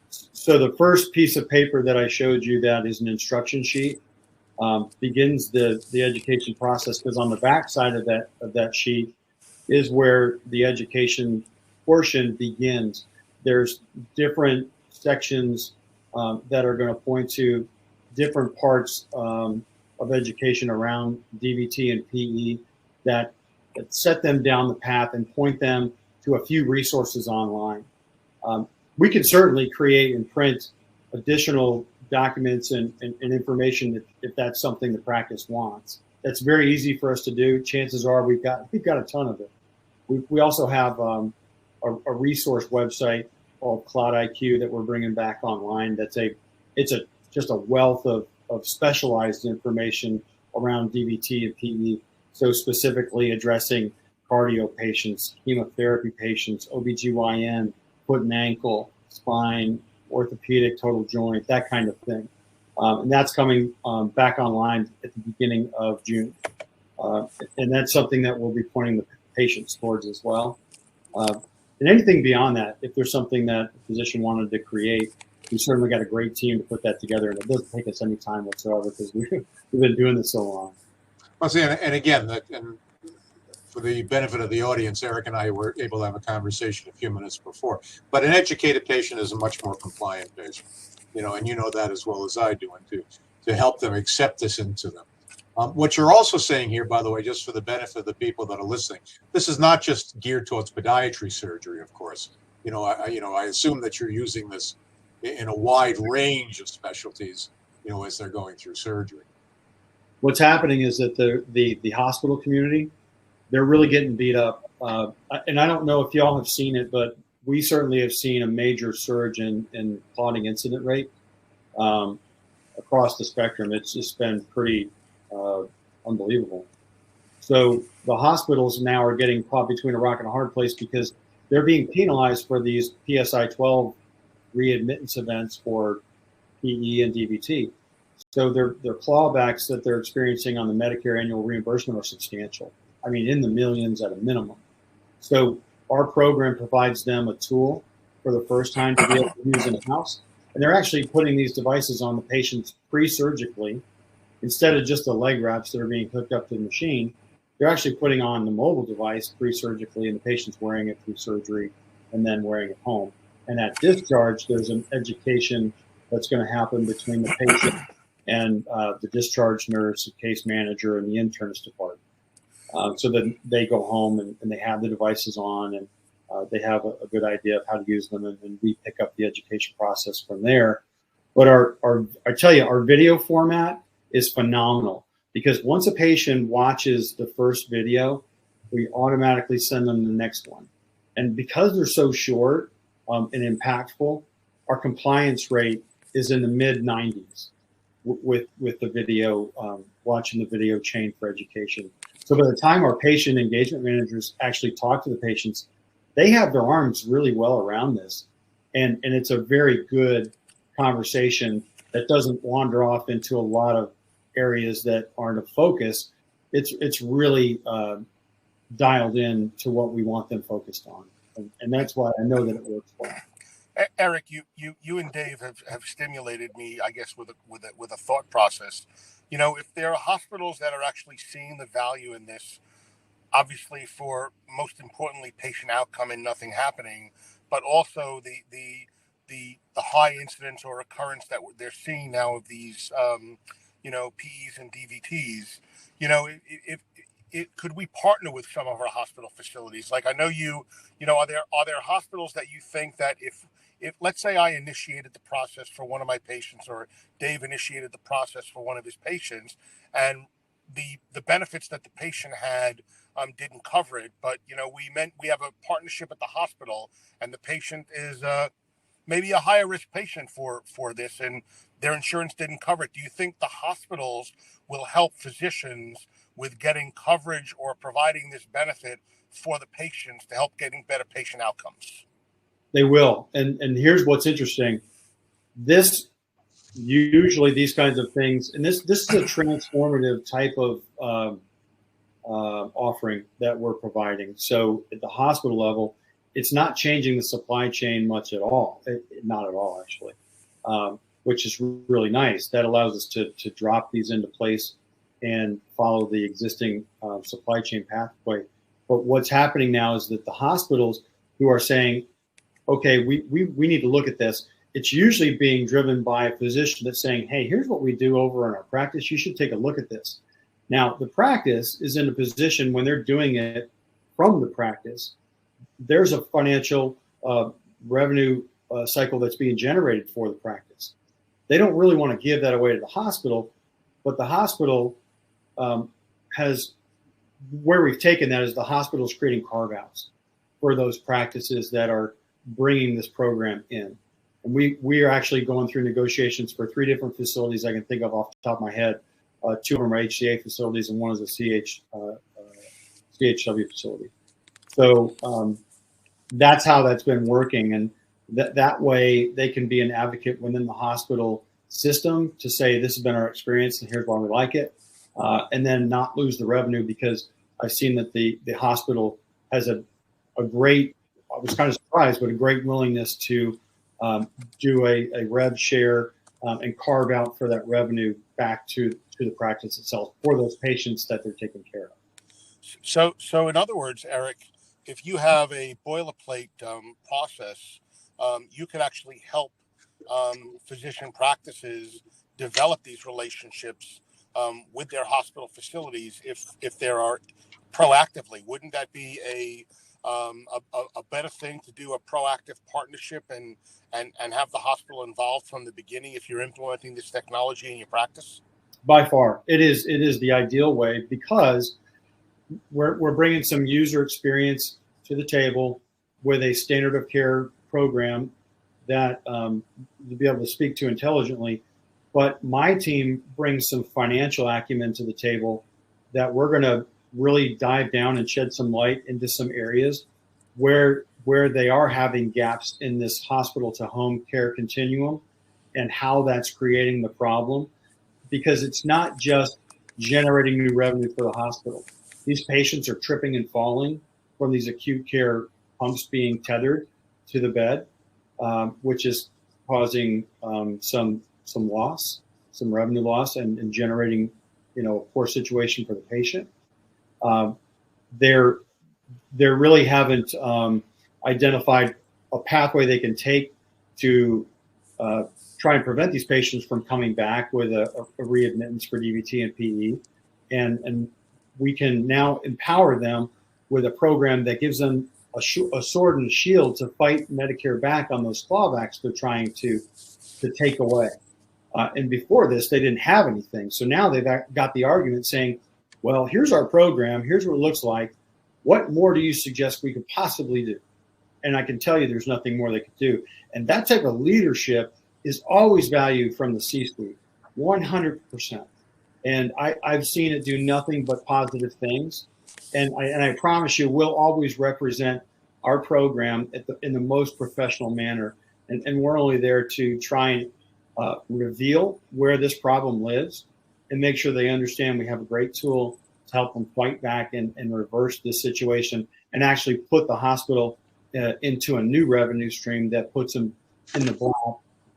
So the first piece of paper that I showed you, that is an instruction sheet, begins the education process, because on the back side of that sheet is where the education portion begins. There's different sections that are going to point to different parts of education around DVT and PE that set them down the path and point them to a few resources online. We can certainly create and print additional documents and information if that's something the practice wants. That's very easy for us to do. Chances are we've got a ton of it. We also have a resource website called Cloud IQ that we're bringing back online. It's just a wealth of specialized information around DVT and PE. So specifically addressing cardio patients, chemotherapy patients, OBGYN, foot and ankle, spine, orthopedic, total joint, that kind of thing. And that's coming back online at the beginning of June. And that's something that we'll be pointing the patients towards as well. And anything beyond that, if there's something that the physician wanted to create, we certainly got a great team to put that together. And it doesn't take us any time whatsoever, because we've been doing this so long. Well, see, and again, and for the benefit of the audience, Erick and I were able to have a conversation a few minutes before. But an educated patient is a much more compliant patient, and you know that as well as I do, and to help them accept this into them. What you're also saying here, by the way, just for the benefit of the people that are listening, this is not just geared towards podiatry surgery, of course. I assume that you're using this in a wide range of specialties, as they're going through surgery. what's happening is that the hospital community, they're really getting beat up. And I don't know if y'all have seen it, but we certainly have seen a major surge in clotting incident rate across the spectrum. It's just been pretty unbelievable. So the hospitals now are getting caught between a rock and a hard place because they're being penalized for these PSI 12 readmittance events for PE and DVT. So their clawbacks that they're experiencing on the Medicare annual reimbursement are substantial. I mean, in the millions at a minimum. So our program provides them a tool for the first time to be able to use in a house. And they're actually putting these devices on the patients pre-surgically instead of just the leg wraps that are being hooked up to the machine. They're actually putting on the mobile device pre-surgically, and the patient's wearing it through surgery and then wearing it home. And at discharge, there's an education that's going to happen between the patient and the discharge nurse, the case manager, and the internist department. So that they go home and they have the devices on, and they have a good idea of how to use them, and we pick up the education process from there. But I tell you, our video format is phenomenal, because once a patient watches the first video, we automatically send them the next one. And because they're so short and impactful, our compliance rate is in the mid 90s with the video, watching the video chain for education. So by the time our patient engagement managers actually talk to the patients, they have their arms really well around this. And it's a very good conversation that doesn't wander off into a lot of areas that aren't a focus. It's really dialed in to what we want them focused on. And that's why I know that it works well. Erick, you and Dave have stimulated me, I guess, with a thought process. You know, if there are hospitals that are actually seeing the value in this, obviously for, most importantly, patient outcome and nothing happening, but also the high incidence or occurrence that they're seeing now of these, PEs and DVTs, could we partner with some of our hospital facilities? Like, I know are there hospitals that you think that if let's say I initiated the process for one of my patients, or Dave initiated the process for one of his patients, and the benefits that the patient had didn't cover it, but we have a partnership at the hospital, and the patient is maybe a higher risk patient for this, and their insurance didn't cover it. Do you think the hospitals will help physicians with getting coverage or providing this benefit for the patients to help getting better patient outcomes? They will. And here's what's interesting. This usually these kinds of things, and this is a transformative type of offering that we're providing. So at the hospital level, it's not changing the supply chain much at all. Not at all, actually, which is really nice. That allows us to drop these into place and follow the existing supply chain pathway. But what's happening now is that the hospitals who are saying, okay, we need to look at this, it's usually being driven by a physician that's saying, hey, here's what we do over in our practice. You should take a look at this. Now, the practice is in a position when they're doing it from the practice, there's a financial revenue cycle that's being generated for the practice. They don't really want to give that away to the hospital, but the hospital has, where we've taken that is the hospital's creating carve-outs for those practices that are bringing this program in. And we are actually going through negotiations for 3 different facilities I can think of off the top of my head. 2 of them are HCA facilities, and one is a CHW facility. So that's how that's been working. And that way they can be an advocate within the hospital system to say, this has been our experience and here's why we like it. And then not lose the revenue, because I've seen that the hospital has a great, I was kind of surprised, but a great willingness to do a rev share and carve out for that revenue back to the practice itself for those patients that they're taking care of. So in other words, Erick, if you have a boilerplate process, you could actually help physician practices develop these relationships with their hospital facilities if there are proactively. Wouldn't that be a better thing to do, a proactive partnership and have the hospital involved from the beginning if you're implementing this technology in your practice? By far, it is the ideal way, because we're bringing some user experience to the table with a standard of care program that you'll be able to speak to intelligently. But my team brings some financial acumen to the table that we're going to really dive down and shed some light into some areas where they are having gaps in this hospital to home care continuum, and how that's creating the problem. Because it's not just generating new revenue for the hospital. These patients are tripping and falling from these acute care pumps being tethered to the bed, which is causing some loss, some revenue loss, and generating, a poor situation for the patient. They really haven't identified a pathway they can take to try and prevent these patients from coming back with a readmittance for DVT and PE. And we can now empower them with a program that gives them a sword and a shield to fight Medicare back on those clawbacks they're trying to take away. And before this, they didn't have anything. So now they've got the argument saying, well, here's our program. Here's what it looks like. What more do you suggest we could possibly do? And I can tell you there's nothing more they could do. And that type of leadership is always valued from the C-suite, 100%. And I've seen it do nothing but positive things. And I promise you, we'll always represent our program in the most professional manner. And we're only there to try and reveal where this problem lives and make sure they understand we have a great tool to help them fight back and reverse this situation, and actually put the hospital into a new revenue stream that puts them in the black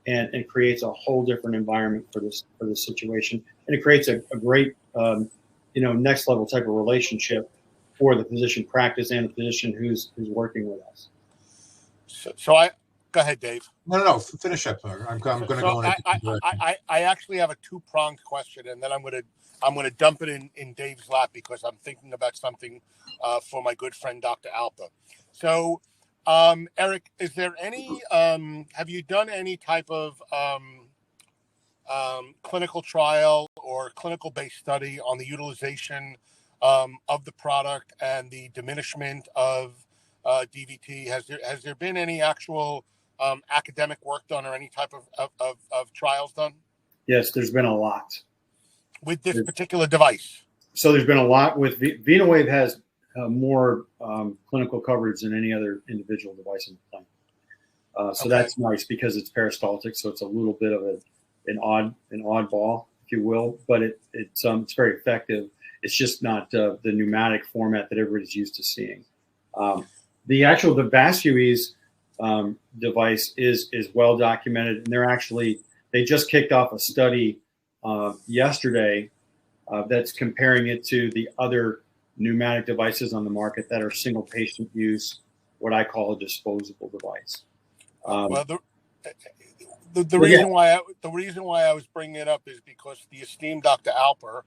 and creates a whole different environment for this situation. And it creates a great, next level type of relationship for the physician practice and the physician who's working with us. So I go ahead, Dave. No. Finish up. I'm going to go in. I actually have a two-pronged question, and then I'm going to dump it in Dave's lap, because I'm thinking about something for my good friend Dr. Alpa. So, Erick, is there any? Have you done any type of clinical trial or clinical-based study on the utilization of the product and the diminishment of DVT? Has there been any actual academic work done, or any type of trials done? Yes, there's been a lot with this particular device. So there's been a lot with VenoWave has more clinical coverage than any other individual device in the plan. So that's nice, because it's peristaltic, so it's a little bit of an oddball, if you will, but it's very effective. It's just not the pneumatic format that everybody's used to seeing. The VascuEase device is well documented, and they just kicked off a study yesterday that's comparing it to the other pneumatic devices on the market that are single patient use, what I call a disposable device. Well, the reason why I was bringing it up is because the esteemed Dr. Alper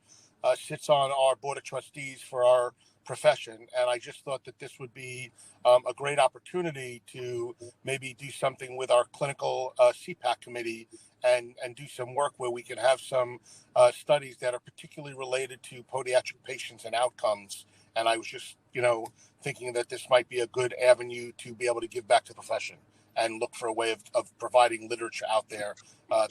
sits on our board of trustees for our profession, and I just thought that this would be a great opportunity to maybe do something with our clinical CPAC committee and do some work where we can have some studies that are particularly related to podiatric patients and outcomes. And I was just, thinking that this might be a good avenue to be able to give back to the profession and look for a way of providing literature out there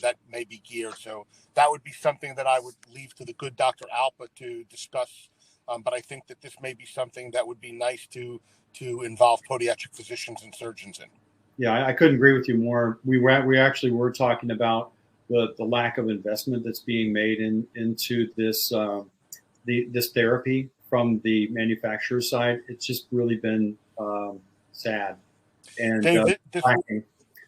that may be geared. So that would be something that I would leave to the good Dr. Alpa to discuss. But I think that this may be something that would be nice to involve podiatric physicians and surgeons in. Yeah, I couldn't agree with you more. We actually were talking about the lack of investment that's being made into this this therapy from the manufacturer side. It's just really been sad and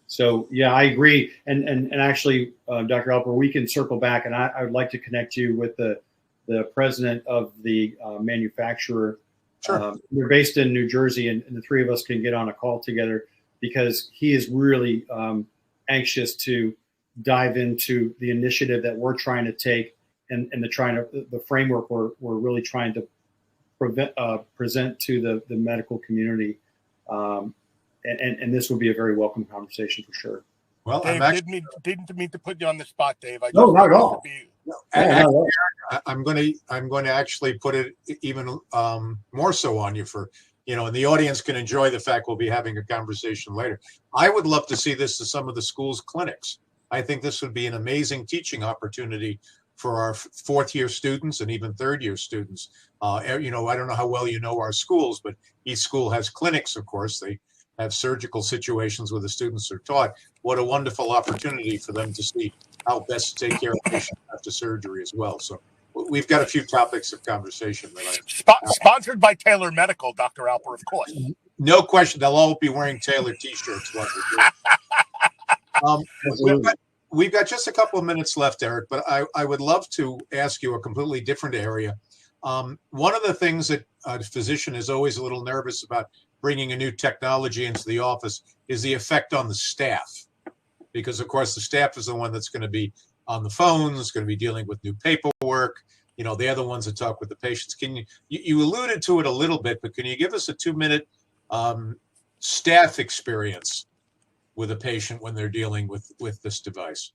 so yeah, I agree. And actually, Dr. Alper, we can circle back, and I would like to connect you with the president of the manufacturer. Sure. We're based in New Jersey, and the three of us can get on a call together, because he is really anxious to dive into the initiative that we're trying to take and the framework we're really trying to present to the medical community. And this would be a very welcome conversation for sure. Well, Dave, didn't mean to put you on the spot, Dave. No, not at all. Actually, I'm going to actually put it even more so on you for, and the audience can enjoy the fact we'll be having a conversation later. I would love to see this to some of the school's clinics. I think this would be an amazing teaching opportunity for our fourth year students and even third year students. I don't know how well you know our schools, but each school has clinics, of course. They have surgical situations where the students are taught. What a wonderful opportunity for them to see how best to take care of patients after surgery as well. So we've got a few topics of conversation that sponsored by Taylor Medical, Dr. Alper, of course. No question. They'll all be wearing Taylor t-shirts. We've got just a couple of minutes left, Eric, but I would love to ask you a completely different area. One of the things that a physician is always a little nervous about bringing a new technology into the office is the effect on the staff. Because, of course, the staff is the one that's going to be on the phones, going to be dealing with new paperwork. They're the ones that talk with the patients. You alluded to it a little bit, but can you give us a 2-minute staff experience with a patient when they're dealing with this device?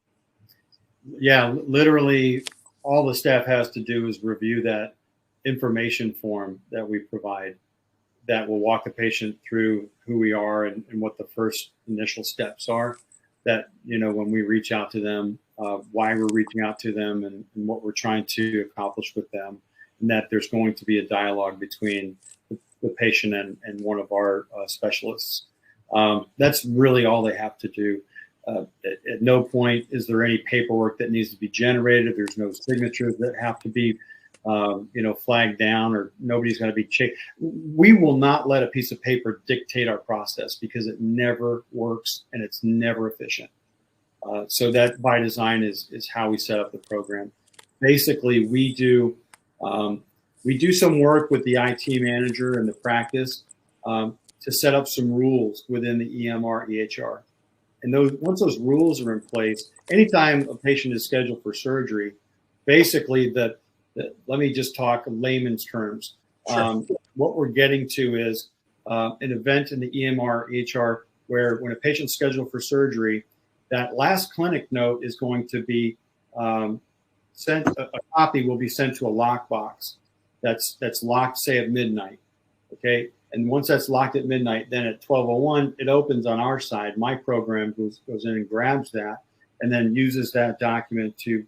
Yeah, literally all the staff has to do is review that information form that we provide that will walk the patient through who we are and what the first initial steps are. That, when we reach out to them, why we're reaching out to them and what we're trying to accomplish with them, and that there's going to be a dialogue between the patient and one of our specialists. That's really all they have to do. At no point is there any paperwork that needs to be generated. There's no signatures that have to be, flagged down, or nobody's going to be checked. We will not let a piece of paper dictate our process because it never works and it's never efficient. So that by design is how we set up the program. Basically, we do some work with the IT manager and the practice to set up some rules within the EMR EHR. And once those rules are in place, anytime a patient is scheduled for surgery, basically let me just talk layman's terms. Sure. What we're getting to is an event in the EMR EHR where when a patient's scheduled for surgery, that last clinic note is going to be sent. A copy will be sent to a lockbox that's locked, say, at midnight. Okay. And once that's locked at midnight, then at 12:01, it opens on our side. My program goes in and grabs that and then uses that document to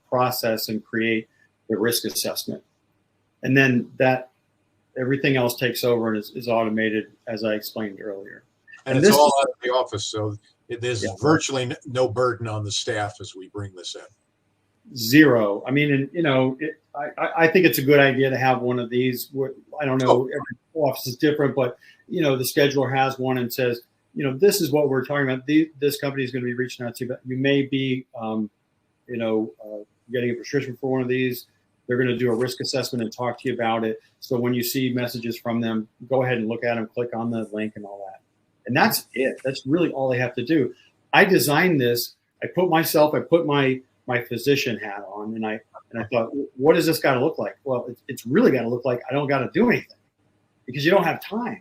process and create the risk assessment. And then everything else takes over and is automated, as I explained earlier. And it's all out of the office, so there's virtually no burden on the staff as we bring this in. Zero. I mean, I think it's a good idea to have one of these. I don't know, every office is different, but, the scheduler has one and says, this is what we're talking about. This company is going to be reaching out to you, but you may be, getting a prescription for one of these. They're going to do a risk assessment and talk to you about it. So when you see messages from them, go ahead and look at them, click on the link and all that. And that's it. That's really all they have to do. I designed this. I put my physician hat on, and I thought, what does this got to look like? Well, it's really got to look like I don't got to do anything because you don't have time.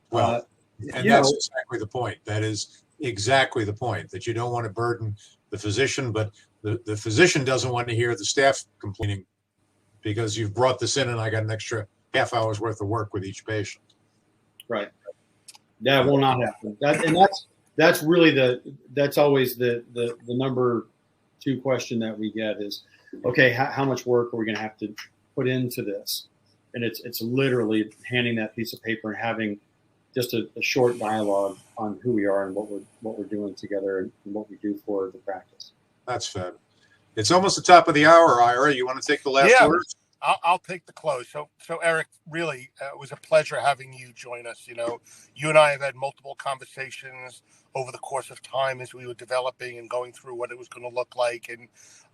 Well, and that's exactly the point. That is exactly the point, that you don't want to burden the physician, but the physician doesn't want to hear the staff complaining because you've brought this in and I got an extra half hour's worth of work with each patient. Right. That will not happen. That's really that's always the number 2 question that we get is, okay, how much work are we going to have to put into this? And it's literally handing that piece of paper and having just a short dialogue on who we are and what we're doing together and what we do for the practice. That's fab. It's almost the top of the hour, Ira. You want to take the last words? I'll take the close. So Eric, really, it was a pleasure having you join us. You and I have had multiple conversations over the course of time as we were developing and going through what it was going to look like. And,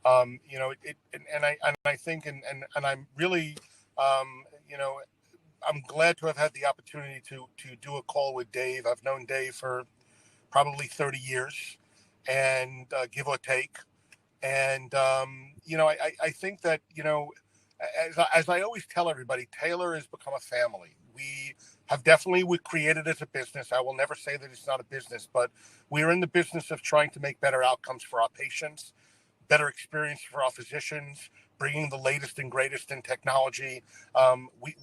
I think, and I'm really, I'm glad to have had the opportunity to do a call with Dave. I've known Dave for probably 30 years and give or take. And, I think that, as I always tell everybody, Taylor has become a family. We created it as a business. I will never say that it's not a business, but we're in the business of trying to make better outcomes for our patients better experience for our physicians, bringing the latest and greatest in technology.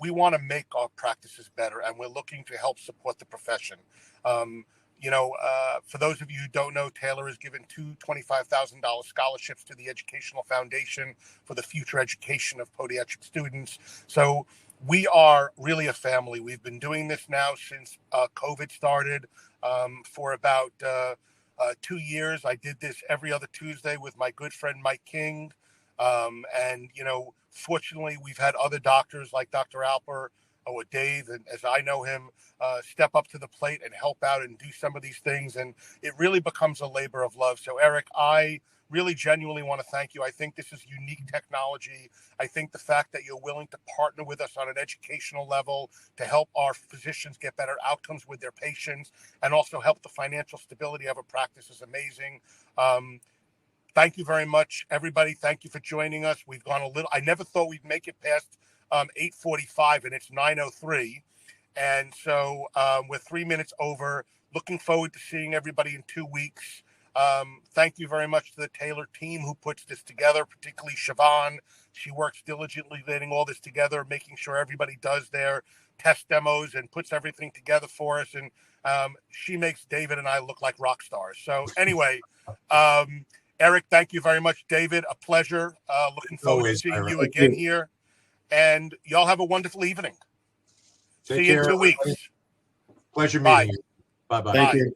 We want to make our practices better, and we're looking to help support the profession. For those of you who don't know, Taylor has given two $25,000 scholarships to the Educational Foundation for the future education of podiatric students. So we are really a family. We've been doing this now since COVID started for about 2 years. I did this every other Tuesday with my good friend Mike King. Fortunately, we've had other doctors like Dr. Alper or Dave, and as I know him, step up to the plate and help out and do some of these things. And it really becomes a labor of love. So, Erick, I really genuinely want to thank you. I think this is unique technology. I think the fact that you're willing to partner with us on an educational level to help our physicians get better outcomes with their patients and also help the financial stability of a practice is amazing. Thank you very much, everybody. Thank you for joining us. We've gone a little, I never thought we'd make it past 8:45, and it's 9:03. And so we're 3 minutes over. Looking forward to seeing everybody in 2 weeks. Thank you very much to the Taylor team who puts this together, particularly Siobhan. She works diligently getting all this together, making sure everybody does their test demos and puts everything together for us. And she makes David and I look like rock stars. So anyway, Erick, thank you very much. David, a pleasure. Looking forward to seeing you again here. And y'all have a wonderful evening. See you in 2 weeks. Pleasure meeting you. Bye-bye. Thank you.